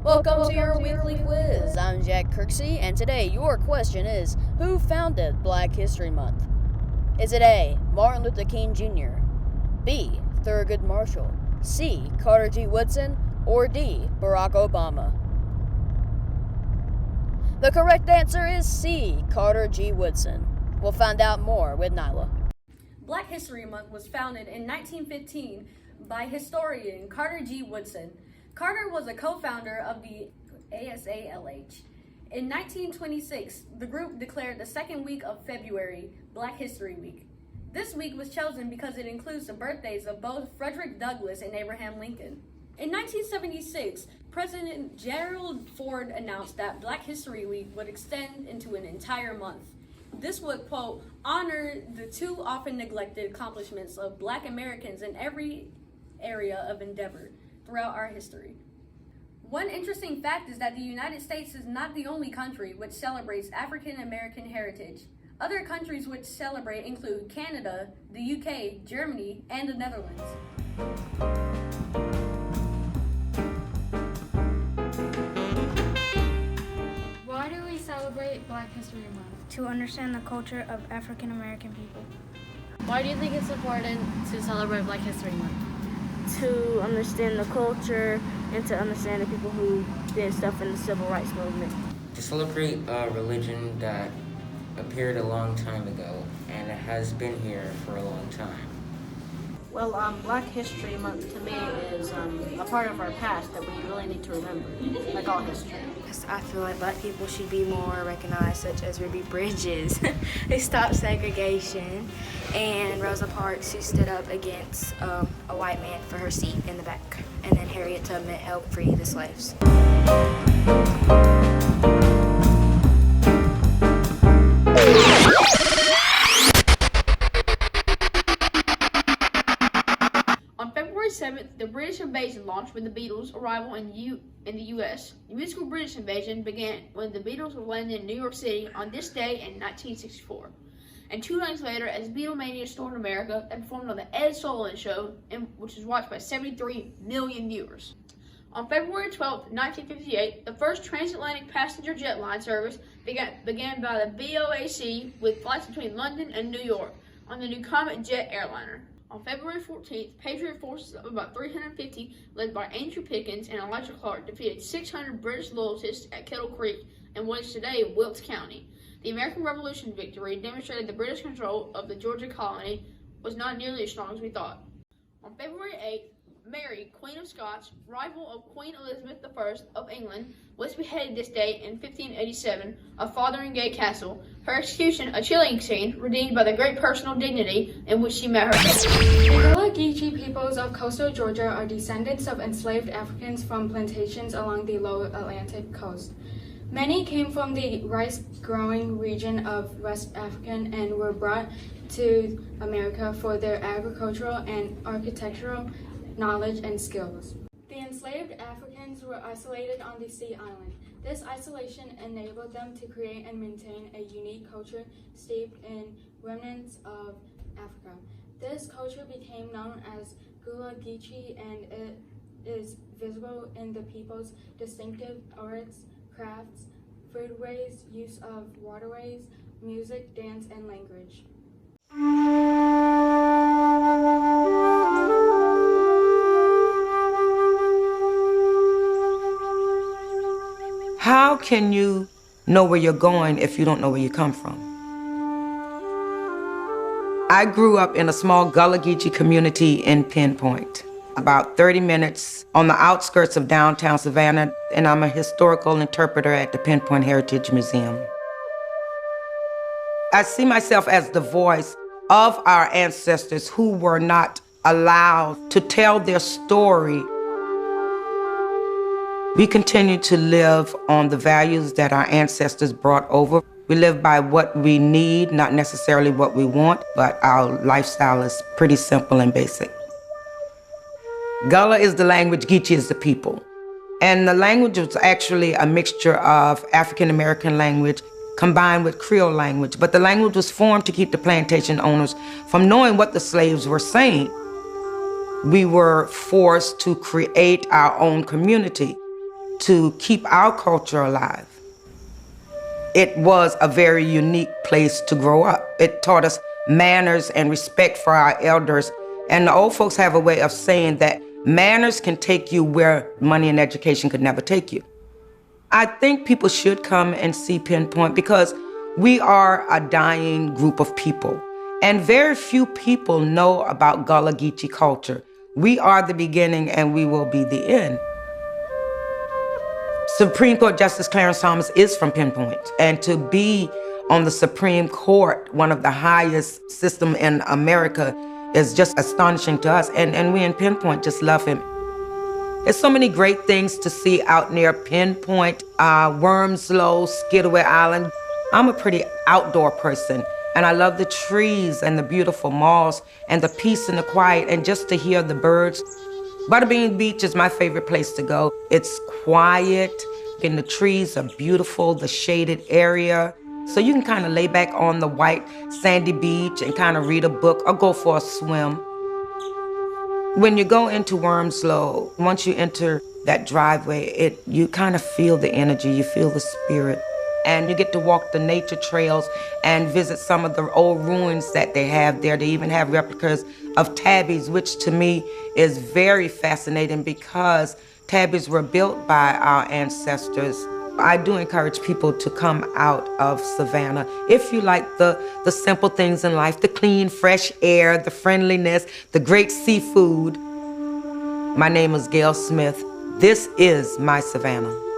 Welcome to your weekly quiz. I'm Jack Kirksey, and today your question is, who founded Black History Month? Is it A, Martin Luther King Jr., B, Thurgood Marshall, C, Carter G. Woodson, or D, Barack Obama? The correct answer is C, Carter G. Woodson. We'll find out more with Nylah. Black History Month was founded in 1915 by historian Carter G. Woodson. Carter was a co-founder of the ASALH. In 1926, the group declared the second week of February Black History Week. This week was chosen because it includes the birthdays of both Frederick Douglass and Abraham Lincoln. In 1976, President Gerald Ford announced that Black History Week would extend into an entire month. This would, quote, honor the too often neglected accomplishments of Black Americans in every area of endeavor throughout our history. One interesting fact is that the United States is not the only country which celebrates African American heritage. Other countries which celebrate include Canada, the UK, Germany, and the Netherlands. Why do we celebrate Black History Month? To understand the culture of African American people. Why do you think it's important to celebrate Black History Month? To understand the culture and to understand the people who did stuff in the civil rights movement. To celebrate a religion that appeared a long time ago and it has been here for a long time. Well, Black History Month to me is a part of our past that we really need to remember, like all history. I feel like Black people should be more recognized, such as Ruby Bridges, who stopped segregation, and Rosa Parks, who stood up against a white man for her seat in the back, and then Harriet Tubman helped free the slaves. On February 7th, the British invasion launched with the Beatles' arrival in the U.S. The musical British invasion began when the Beatles were landed in New York City on this day in 1964. And 2 nights later, as Beatlemania stormed America, they performed on the Ed Sullivan Show, which was watched by 73 million viewers. On February 12th, 1958, the first transatlantic passenger jet line service began by the BOAC with flights between London and New York on the new Comet jet airliner. On February 14th, Patriot forces of about 350, led by Andrew Pickens and Elijah Clark, defeated 600 British loyalists at Kettle Creek in what is today Wilkes County. The American Revolution victory demonstrated the British control of the Georgia colony was not nearly as strong as we thought. On February 8th, Mary, Queen of Scots, rival of Queen Elizabeth I of England, was beheaded this day in 1587 of Fotheringay Castle. Her execution, a chilling scene, redeemed by the great personal dignity in which she met her fate. The Gullah Geechee peoples of coastal Georgia are descendants of enslaved Africans from plantations along the low Atlantic coast. Many came from the rice-growing region of West Africa and were brought to America for their agricultural and architectural knowledge and skills. The enslaved Africans were isolated on the sea island. This isolation enabled them to create and maintain a unique culture steeped in remnants of Africa. This culture became known as Gullah Geechee, and it is visible in the people's distinctive arts, crafts, foodways, use of waterways, music, dance, and language. How can you know where you're going if you don't know where you come from? I grew up in a small Gullah Geechee community in Pinpoint, about 30 minutes on the outskirts of downtown Savannah, and I'm a historical interpreter at the Pinpoint Heritage Museum. I see myself as the voice of our ancestors who were not allowed to tell their story. We continue to live on the values that our ancestors brought over. We live by what we need, not necessarily what we want, but our lifestyle is pretty simple and basic. Gullah is the language, Geechee is the people. And the language was actually a mixture of African American language combined with Creole language, but the language was formed to keep the plantation owners from knowing what the slaves were saying. We were forced to create our own community. to keep our culture alive. It was a very unique place to grow up. It taught us manners and respect for our elders. And the old folks have a way of saying that manners can take you where money and education could never take you. I think people should come and see Pinpoint because we are a dying group of people. And very few people know about Gullah Geechee culture. We are the beginning and we will be the end. Supreme Court Justice Clarence Thomas is from Pinpoint. And to be on the Supreme Court, one of the highest systems in America, is just astonishing to us. And we in Pinpoint just love him. There's so many great things to see out near Pinpoint, Wormslow, Skidaway Island. I'm a pretty outdoor person, and I love the trees and the beautiful malls and the peace and the quiet and just to hear the birds. Butterbean Beach is my favorite place to go. It's quiet, and the trees are beautiful, the shaded area. So you can kind of lay back on the white sandy beach and kind of read a book or go for a swim. When you go into Wormslow, once you enter that driveway, you kind of feel the energy, you feel the spirit. And you get to walk the nature trails and visit some of the old ruins that they have there. They even have replicas of tabbies, which to me is very fascinating because tabbies were built by our ancestors. I do encourage people to come out of Savannah. If you like the simple things in life, the clean, fresh air, the friendliness, the great seafood. My name is Gail Smith. This is my Savannah.